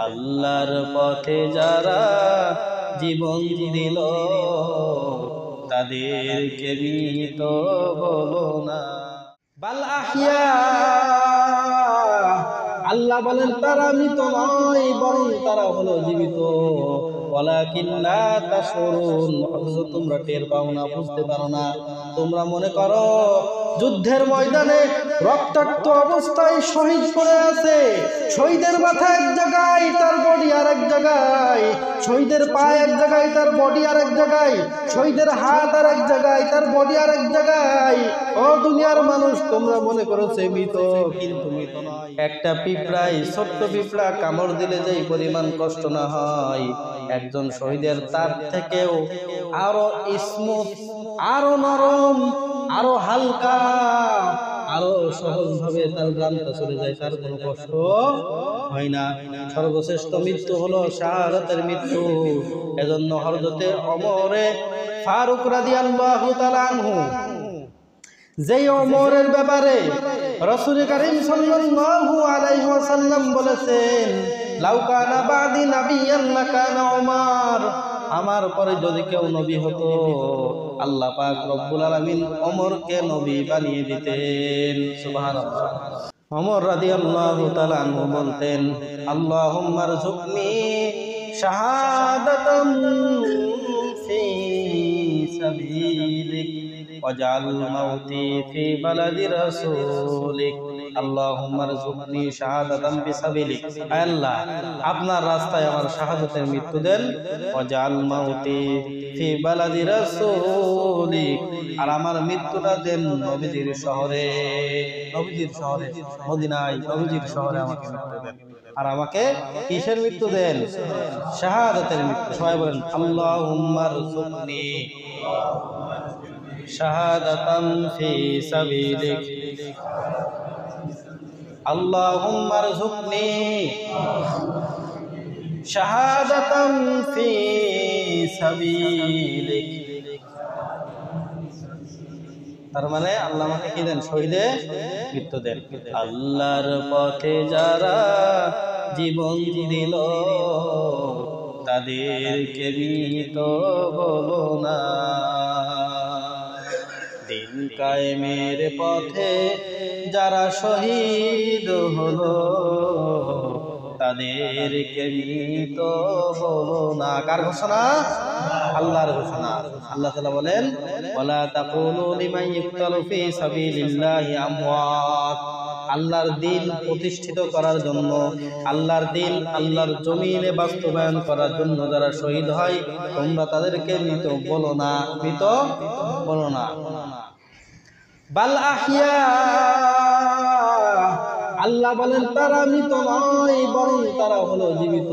আল্লাহর পথে যারা জীবন দিল তাদেরকে মৃত বলো না। বাল আহইয়া, আল্লাহ বলেন তারা মৃত নয়, বরং তারা হলো জীবিত। ওয়ালাকিন লা তাশউরুন, অথচ তোমরা টের পাও না, বুঝতে পারো না। তোমরা মনে করো যুদ্ধের ময়দানে রক্তাক্ত অবস্থায় শহীদ পড়ে আছে, শহীদের মাথা এক জায়গায়, তার বডি আর এক জায়গায়, শহীদের পা এক জায়গায়, তার বডি আর এক জায়গায়, শহীদের হাত আর এক জায়গায়, তার বডি আর এক জায়গায়। ও দুনিয়ার মানুষ, তোমরা মনে করো সে মৃত, কিন্তু মৃত নয়। একটা পিঁপড়ায়, ছোট্ট পিঁপড়া কামড় দিলে যেই পরিমাণ কষ্ট না হয়, একজন শহীদের তার থেকেও আরো স্মুথ, আরো নরম, আরো হালকা, আরো সহজ ভাবে তার প্রাণটা চলে যায়, তার কোনো কষ্ট হয় না। সর্বশ্রেষ্ঠ মৃত্যু হলো শাহাদাতের মৃত্যু। এজন্য হযরতে ওমরে ফারুক রাদিয়াল্লাহু তাআলা আনহু, যেই ওমরের ব্যাপারে রাসূল কারীম সাল্লাল্লাহু আলাইহি ওয়াসাল্লাম বলেছেন, লাউ কানা বাদি নাবিয়ান লাকানা ওমর, আমার পরে যদি কেউ নবী হতো আল্লাহ পাক রব্বুল আলামিন ওমরকে নবী বানিয়ে দিতেন। সুবহানাল্লাহ। ওমর রাদিয়াল্লাহু তাআলা আনহু বলতেন, আল্লাহুম্মা রযুকনি শাহাদাতান ফি সাবিলিক ওয়াজআল মাউতি ফি বালাদি রাসূলিক। আল্লাহুম্মা রযুকনি শাহাদাতান ফি সাবিলিক, আল্লাহ আপনার রাস্তায় আমার শাহাদাতের মৃত্যু দেন। ওয়াজআল মাউতি ফি বালাদি রাসূলিক, আর আমার মৃত্যুটা দেন নবীজির শহরে, নবীজির শহরে মদিনায়, নবীজির শহরে আমাকে মৃত্যু দেন। আর আমাকে কিসের মৃত্যু দেন? শাহাদাতের মৃত্যু। সবাই বলেন আল্লাহুম্মা রযুকনি শাহাদাতান ফি সাবিলিক, আল্লাহুম্মা রযুকনি শাহাদাতান ফি সাবিলিক। তার মানে আল্লাহ আমাকে কি দেন? শহীদে মৃত্যু দেন। আল্লাহর পথে যারা জীবন দিল তাদেরকে মৃত বলো না। দিন কায়েমের পথে যারা শহীদ হলো তাদেরকে মৃত বলো না। কার ঘোষণা? আল্লাহর ঘোষণা। আল্লাহ তাআলা বলেন, ওয়ালা তাকুলু লিমান ইউকতালু ফি সাবিলিল্লাহি আমওয়াত, আল্লাহর দ্বীন প্রতিষ্ঠিত করার জন্য, আল্লাহর দ্বীন আল্লাহর জমিনে বাস্তবায়ন করার জন্য যারা শহীদ হয় তোমরা তাদেরকে মৃত বলো না, মৃত বলো না। বাল আহইয়া, আল্লাহ বলেন তারা মৃত নয়, বরং তারা হলো জীবিত।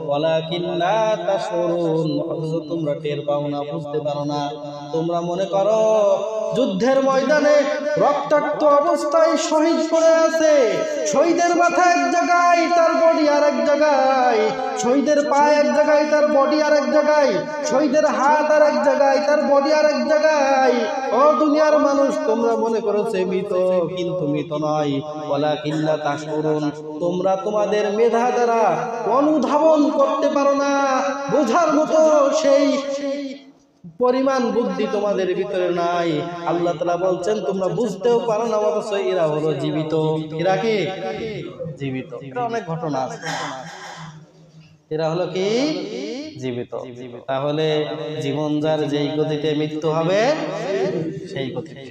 ওয়ালাকিন লা তাশউরুন, অথচ তোমরা টের পাও না, বুঝতে পারো না। তোমরা মনে করো যুদ্ধের ময়দানে রক্তাক্ত অবস্থায় শহীদ পড়ে আছে, শহীদের মাথা এক জায়গায়, তার বডি আর এক জায়গায়, শহীদের পা এক জায়গায়, তার বডি আর এক জায়গায়, শহীদের হাত আর এক জায়গায়, তার বডি আর এক জায়গায়। ও দুনিয়ার মানুষ, তোমরা মনে করো সে মৃত, কিন্তু মৃত নয়। ওয়ালাকিন লা তাশউরুন, তোমরা তোমাদের মেধা দ্বারা অনুধাবন করতে পারো না, বোঝার মতো সেই পরিমাণ বুদ্ধি তোমাদের ভিতরে নাই। আল্লাহ তাআলা বলছেন তোমরা বুঝতেও পারো না, অথচ এরা হলো জীবিত। এরা কি জীবিত? এটা অনেক ঘটনা আছে। এরা হলো কি জীবিত। তাহলে জীবন যার যেই গতিতে মৃত্যু হবে সেই গতিতে।